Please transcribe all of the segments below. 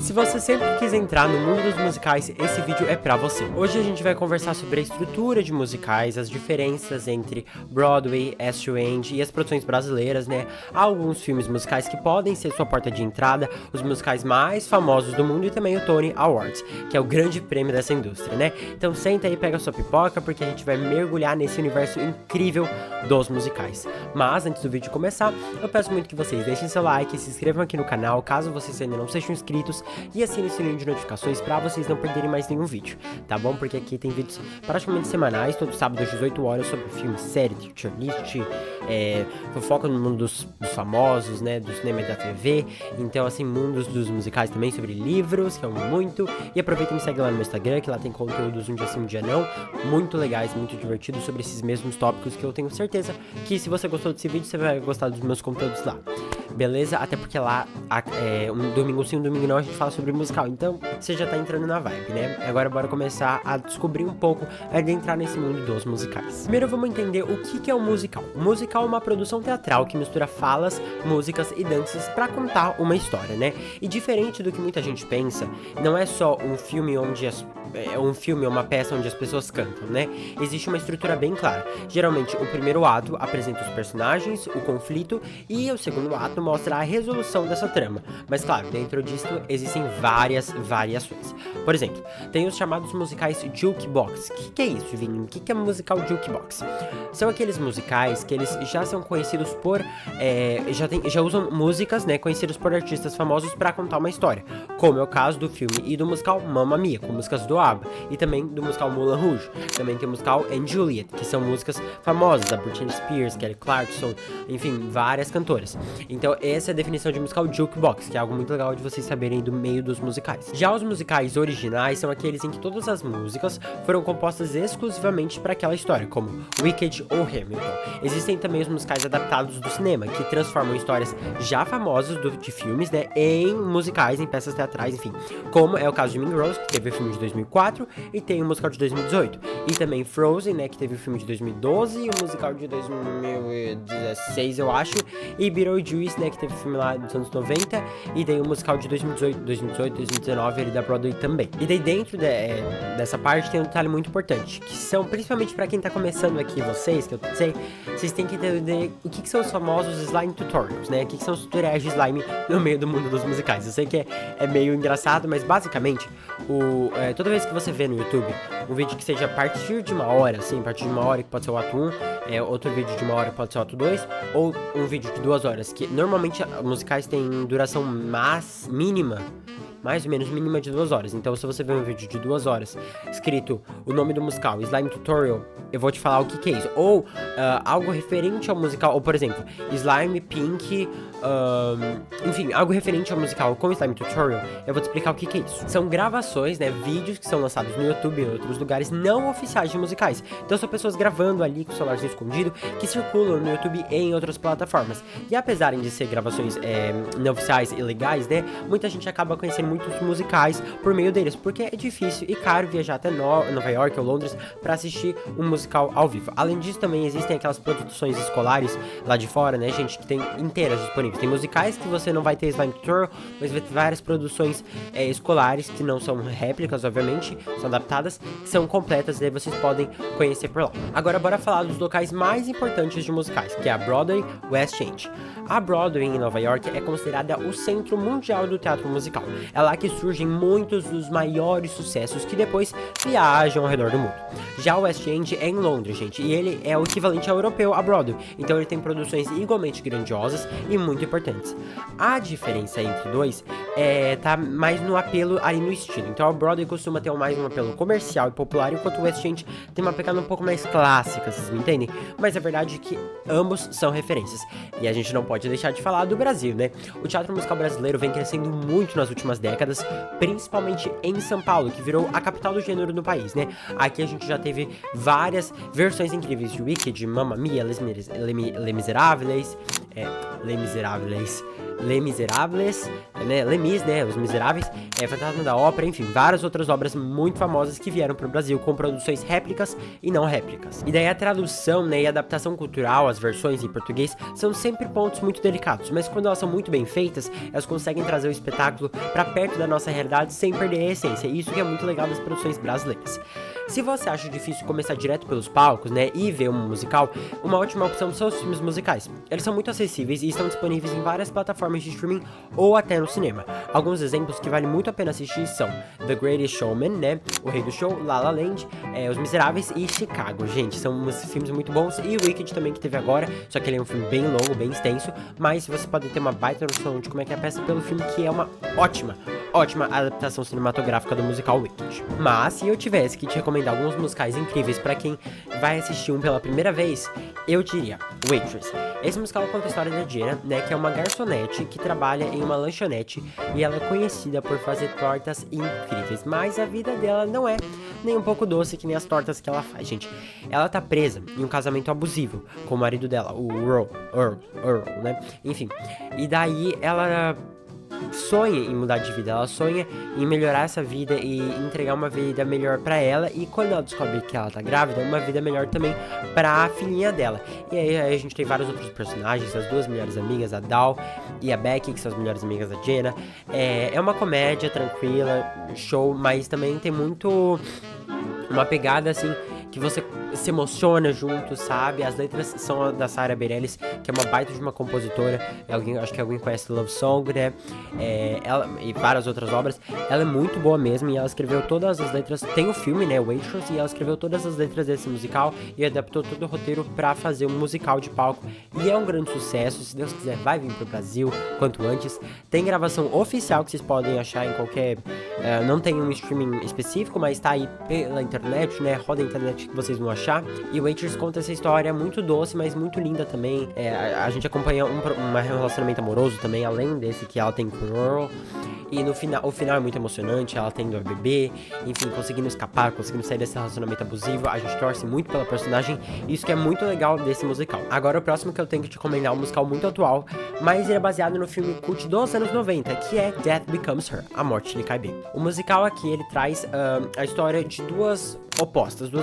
Se você sempre quis entrar no mundo dos musicais, esse vídeo é pra você. Hoje a gente vai conversar sobre a estrutura de musicais, as diferenças entre Broadway, West End e as produções brasileiras, né? Há alguns filmes musicais que podem ser sua porta de entrada, os musicais mais famosos do mundo e também o Tony Awards, que é o grande prêmio dessa indústria, né? Então senta aí, pega sua pipoca, porque a gente vai mergulhar nesse universo incrível dos musicais. Mas antes do vídeo começar, eu peço muito que vocês deixem seu like, se inscrevam aqui no canal, caso vocês ainda não sejam inscritos, e assinem o sininho de notificações pra vocês não perderem mais nenhum vídeo, tá bom? Porque aqui tem vídeos praticamente semanais, todo sábado às 18 horas, sobre filme, série, teacher list, fofoca no mundo dos famosos, né, do cinema e da TV, então assim, mundos dos musicais também, sobre livros, que eu amo muito, e aproveita e me segue lá no meu Instagram, que lá tem conteúdos um dia sim, um dia não, muito legais, muito divertidos, sobre esses mesmos tópicos que eu tenho certeza que se você gostou desse vídeo, você vai gostar dos meus conteúdos lá. Beleza? Até porque lá, um domingo sim, um domingo não, a gente fala sobre musical. Então, você já tá entrando na vibe, né? Agora, bora começar a descobrir um pouco, de entrar nesse mundo dos musicais. Primeiro, vamos entender o que é um musical. O musical é uma produção teatral que mistura falas, músicas e danças pra contar uma história, né? E diferente do que muita gente pensa, não é só um filme onde uma peça onde as pessoas cantam, né? Existe uma estrutura bem clara. Geralmente, o primeiro ato apresenta os personagens, o conflito, e o segundo ato mostra a resolução dessa trama. Mas claro, dentro disso existem várias variações. Por exemplo, tem os chamados musicais jukebox. O que é isso, Vini? O que é musical jukebox? São aqueles musicais que eles já são conhecidos por... já usam músicas, né, conhecidas por artistas famosos para contar uma história. Como é o caso do filme e do musical Mamma Mia, com músicas do ABBA. E também do musical Moulin Rouge. Também tem o musical And Juliet, que são músicas famosas da Britney Spears, Kelly Clarkson, enfim, várias cantoras. Então essa é a definição de musical jukebox, que é algo muito legal de vocês saberem do meio dos musicais. Já os musicais originais são aqueles em que todas as músicas foram compostas exclusivamente para aquela história, como Wicked ou Hamilton. Existem também os musicais adaptados do cinema, que transformam histórias já famosas de filmes, né, em musicais, em peças teatrais, enfim. Como é o caso de Mean Girls, que teve o filme de 2004 e tem o musical de 2018. E também Frozen, né, que teve o filme de 2012 e o musical de 2016, eu acho. E Beetlejuice, né, que teve o filme lá dos anos 90, e daí o musical de 2018, 2019, ele da Broadway também. E daí dentro dessa parte tem um detalhe muito importante, que são, principalmente pra quem tá começando aqui, vocês, que eu sei, vocês têm que entender o que são os famosos slime tutorials, né, o que são os tutoriais de slime no meio do mundo dos musicais. Eu sei que é meio engraçado, mas basicamente, toda vez que você vê no YouTube um vídeo que seja a partir de uma hora, assim, a partir de uma hora, que pode ser o ato 1, outro vídeo de uma hora pode ser o ato 2, ou um vídeo de 2 horas, que normalmente musicais têm duração mínima, mais ou menos mínima de 2 horas. Então, se você vê um vídeo de 2 horas escrito o nome do musical, Slime Tutorial, eu vou te falar o que é isso. Ou algo referente ao musical, ou por exemplo, Slime Pink, enfim, algo referente ao musical com Slime Tutorial, eu vou te explicar o que é isso. São gravações, né, vídeos que são lançados no YouTube e em outros lugares não oficiais de musicais. Então são pessoas gravando ali com o celularzinho escondido, que circulam no YouTube e em outras plataformas. E apesar de ser gravações não oficiais e legais, né, muita gente acaba conhecendo muitos musicais por meio deles, porque é difícil e caro viajar até Nova York ou Londres para assistir um musical ao vivo. Além disso, também existem aquelas produções escolares lá de fora, né, gente, que tem inteiras disponíveis. Tem musicais que você não vai ter Slime Tutorial, mas vai ter várias produções escolares, que não são réplicas, obviamente, são adaptadas, que são completas, e aí vocês podem conhecer por lá. Agora, bora falar dos locais mais importantes de musicais, que é a Broadway, West End. A Broadway, em Nova York, é considerada o centro mundial do teatro musical. É lá que surgem muitos dos maiores sucessos que depois viajam ao redor do mundo. Já o West End é em Londres, gente, e ele é o equivalente ao europeu a Broadway, então ele tem produções igualmente grandiosas e muito importantes. A diferença entre dois tá mais no apelo ali no estilo. Então a Broadway costuma ter mais um apelo comercial e popular, enquanto o West End tem uma pegada um pouco mais clássica, vocês me entendem? Mas a verdade é que ambos são referências. E a gente não pode deixar de falar do Brasil, né? O teatro musical brasileiro vem crescendo muito nas últimas décadas, principalmente em São Paulo, que virou a capital do gênero no país, né? Aqui a gente já teve várias versões incríveis de Wicked, Mamma Mia, Les Miserables, Les Miserables, né, Les Mis, né, Os Miseráveis, Fantasma da Ópera, enfim, várias outras obras muito famosas que vieram pro Brasil com produções réplicas e não réplicas. E daí a tradução, né, e a adaptação cultural, as versões em português, são sempre pontos muito delicados, mas quando elas são muito bem feitas, elas conseguem trazer o espetáculo pra perto da nossa realidade sem perder a essência, e isso que é muito legal das produções brasileiras. Se você acha difícil começar direto pelos palcos, né, e ver um musical, uma ótima opção são os filmes musicais. Eles são muito acessíveis e estão disponíveis em várias plataformas de streaming ou até no cinema. Alguns exemplos que vale muito a pena assistir são The Greatest Showman, né, O Rei do Show, La La Land, Os Miseráveis e Chicago. Gente, são uns filmes muito bons, e o Wicked também que teve agora, só que ele é um filme bem longo, bem extenso, mas você pode ter uma baita noção de como é que é a peça pelo filme, que é uma ótima adaptação cinematográfica do musical Wicked. Mas, se eu tivesse que te recomendar alguns musicais incríveis pra quem vai assistir um pela primeira vez, eu diria Waitress. Esse musical conta a história da Jenna, né, que é uma garçonete que trabalha em uma lanchonete, e ela é conhecida por fazer tortas incríveis, mas a vida dela não é nem um pouco doce que nem as tortas que ela faz, gente. Ela tá presa em um casamento abusivo com o marido dela, o Earl, né, enfim. E daí ela sonha em mudar de vida, ela sonha em melhorar essa vida e entregar uma vida melhor pra ela, e quando ela descobre que ela tá grávida, uma vida melhor também pra filhinha dela. E aí a gente tem vários outros personagens, as duas melhores amigas, a Dal e a Becky, que são as melhores amigas da Jenna. É uma comédia tranquila, show, mas também tem muito uma pegada assim que você se emociona junto, sabe? As letras são da Sara Bareilles, que é uma baita de uma compositora. Acho que alguém conhece Love Song, né? Ela e várias outras obras. Ela é muito boa mesmo, e ela escreveu todas as letras. Tem o filme, né? Waitress, e ela escreveu todas as letras desse musical e adaptou todo o roteiro pra fazer um musical de palco. E é um grande sucesso. Se Deus quiser, vai vir pro Brasil quanto antes. Tem gravação oficial que vocês podem achar em qualquer. Não tem um streaming específico, mas tá aí pela internet, né? Roda a internet que vocês vão achar. E Waitress conta essa história muito doce, mas muito linda também. A gente acompanha um relacionamento amoroso também, além desse que ela tem com o Earl. E no final, o final é muito emocionante, ela tendo a bebê, enfim, conseguindo escapar, conseguindo sair desse relacionamento abusivo. A gente torce muito pela personagem, isso que é muito legal desse musical. Agora o próximo que eu tenho que te recomendar é um musical muito atual, mas ele é baseado no filme cult dos anos 90, que é Death Becomes Her, A Morte Lhe Cai Bem. O musical aqui, ele traz a história de duas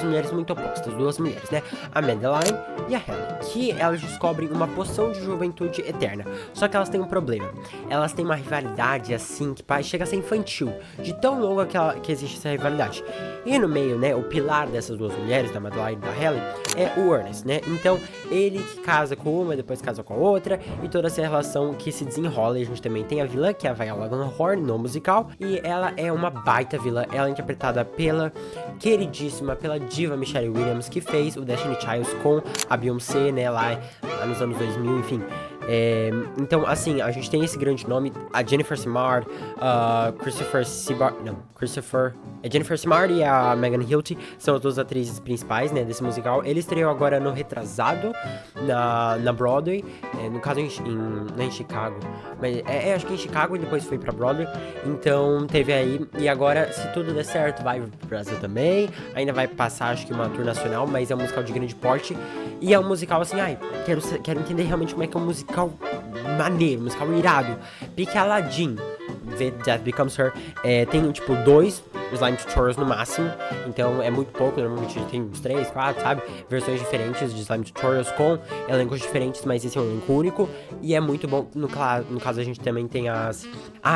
mulheres muito opostas, duas mulheres, né? A Madeline e a Helen, que elas descobrem uma poção de juventude eterna. Só que elas têm um problema. Elas têm uma rivalidade, assim, que chega a ser infantil, de tão longa que existe essa rivalidade. E no meio, né, o pilar dessas duas mulheres, da Madeline e da Helen, é o Ernest, né? Então, ele que casa com uma, depois casa com a outra, e toda essa relação que se desenrola. E a gente também tem a vilã, que é a Viola Horn, no musical, e ela é uma baita vilã. Ela é interpretada pela queridíssima, pela diva Michelle Williams, que fez o Destiny Child com a Beyoncé, né, lá nos anos 2000, enfim. Então, assim, a gente tem esse grande nome, a Jennifer Simard, Jennifer Simard e a Megan Hilty são as duas atrizes principais, né, desse musical. Ele estreou agora no retrasado, na Broadway, no caso não é em Chicago, mas acho que em Chicago, e depois foi pra Broadway. Então teve aí, e agora, se tudo der certo, vai pro Brasil também. Ainda vai passar, acho que uma tour nacional, mas é um musical de grande porte. E é um musical assim, quero entender realmente como é que é um musical maneiro, um musical irado. Pique Aladdin, Death Becomes Her. Tem, tipo, 2 slime tutorials no máximo, então é muito pouco. Normalmente tem uns 3, 4, sabe? Versões diferentes de slime tutorials com elencos diferentes, mas esse é um elenco único e é muito bom. No caso, a gente também tem as...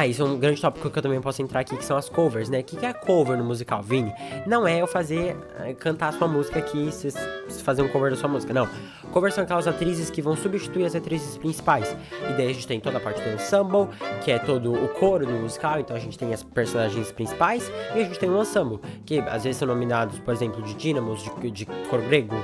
isso é um grande tópico que eu também posso entrar aqui, que são as covers, né? O que é cover no musical, Vini? Não é eu cantar a sua música aqui, fazer um cover da sua música, não. Covers são aquelas atrizes que vão substituir as atrizes principais. E daí a gente tem toda a parte do ensemble, que é todo o coro do musical, então a gente tem as personagens principais, e a gente tem um ensemble, que às vezes são nominados, por exemplo, de dínamos, de coro grego,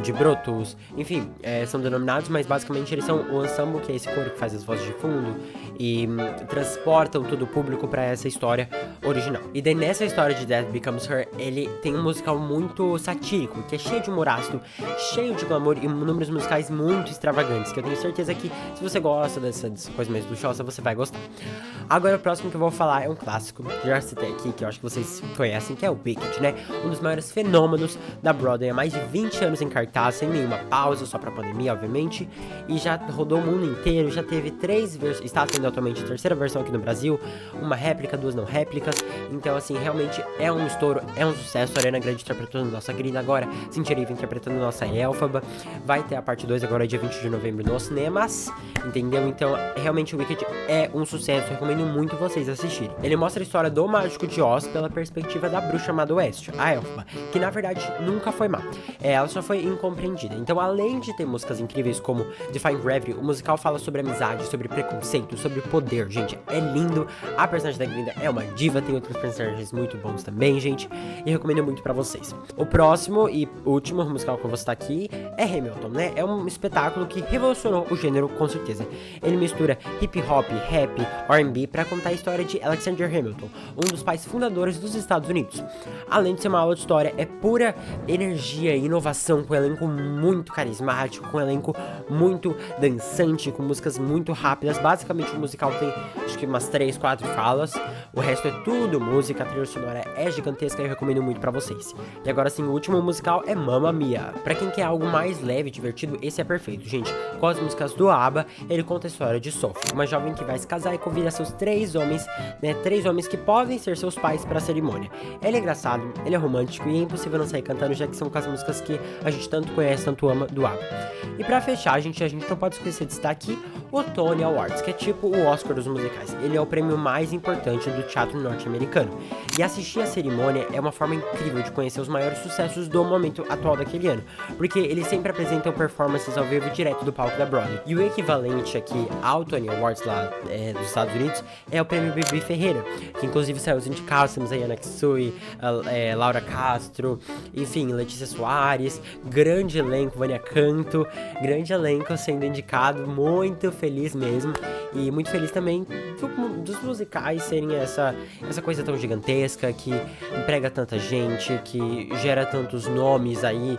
de brotos, enfim, são denominados, mas basicamente eles são o ensemble, que é esse coro que faz as vozes de fundo e transportam todo o público pra essa história original. E daí nessa história de Death Becomes Her, ele tem um musical muito satírico, que é cheio de humor ácido, cheio de glamour e números musicais muito extravagantes, que eu tenho certeza que se você gosta dessa coisa mais luxuosa, você vai gostar. Agora o próximo que eu vou falar é um clássico, já citei aqui, que eu acho que vocês conhecem, que é o Wicked, né? Um dos maiores fenômenos da Broadway há mais de 20 anos em cartaz, sem nenhuma pausa, só pra pandemia, obviamente, e já rodou o mundo inteiro, já teve 3 versões, está tendo atualmente a 3ª versão aqui no Brasil, uma réplica, 2 não réplicas, então assim, realmente é um estouro, é um sucesso. A Ariana Grande interpretando nossa querida agora, Cynthia Erivo interpretando nossa Elphaba, vai ter a parte 2 agora dia 20 de novembro nos cinemas, entendeu? Então, realmente o Wicked é um sucesso, recomendo muito vocês assistirem. Ele mostra a história do Mágico de Oz pela perspectiva da bruxa má do Oeste, a Elphaba, que na verdade nunca foi má, ela só foi incompreendida. Então, além de ter músicas incríveis como Define Gravity, o musical fala sobre amizade, sobre preconceito, sobre poder, gente, é lindo. A personagem da Glinda é uma diva, tem outros personagens muito bons também, gente, e recomendo muito pra vocês. O próximo e último musical que eu vou citar aqui é Hamilton, né? É um espetáculo que revolucionou o gênero, com certeza. Ele mistura hip hop, rap, R&B pra contar a história de Alexander Hamilton, um dos pais fundadores dos Estados Unidos. Além de ser uma aula de história, é pura energia e inovação, com um elenco muito carismático, com um elenco muito dançante, com músicas muito rápidas. Basicamente o musical tem acho que umas 3, 4 falas, o resto é tudo música, a trilha sonora é gigantesca e eu recomendo muito pra vocês. E agora sim, o último musical é Mamma Mia. Pra quem quer algo mais leve e divertido, esse é perfeito, gente. Com as músicas do ABBA, ele conta a história de Sophie, uma jovem que vai se casar e convida seus 3 homens, né, 3 homens que podem ser seus pais pra cerimônia. Ele é engraçado, ele é romântico e é impossível não sair cantando, já que são com as músicas que a gente tanto conhece, tanto ama do ABBA. E pra fechar, a gente não pode esquecer de citar aqui o Tony Awards, que é tipo o Oscar dos musicais. Ele é o prêmio mais importante do teatro norte-americano. E assistir a cerimônia é uma forma incrível de conhecer os maiores sucessos do momento atual daquele ano, porque eles sempre apresentam performances ao vivo direto do palco da Broadway. E o equivalente aqui ao Tony Awards lá dos Estados Unidos é o prêmio Bibi Ferreira, que inclusive saiu os indicados, temos aí Ana Kisui, Laura Castro, enfim, Letícia Soares, grande elenco, Vânia Canto, grande elenco sendo indicado, muito feliz mesmo, e muito feliz também dos musicais serem essa coisa tão gigantesca, que emprega tanta gente, que gera tantos nomes aí,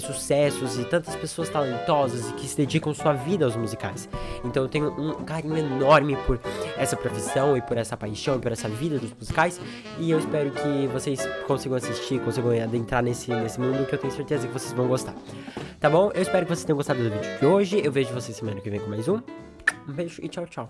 sucessos e tantas pessoas talentosas e que se dedicam sua vida aos musicais. Então eu tenho um carinho enorme por essa profissão e por essa paixão e por essa vida dos musicais, e eu espero que vocês consigam assistir, consigam adentrar nesse mundo, que eu tenho certeza que vocês vão gostar. Tá bom? Eu espero que vocês tenham gostado do vídeo de hoje. Eu vejo vocês semana que vem com mais um. Um beijo e tchau, tchau.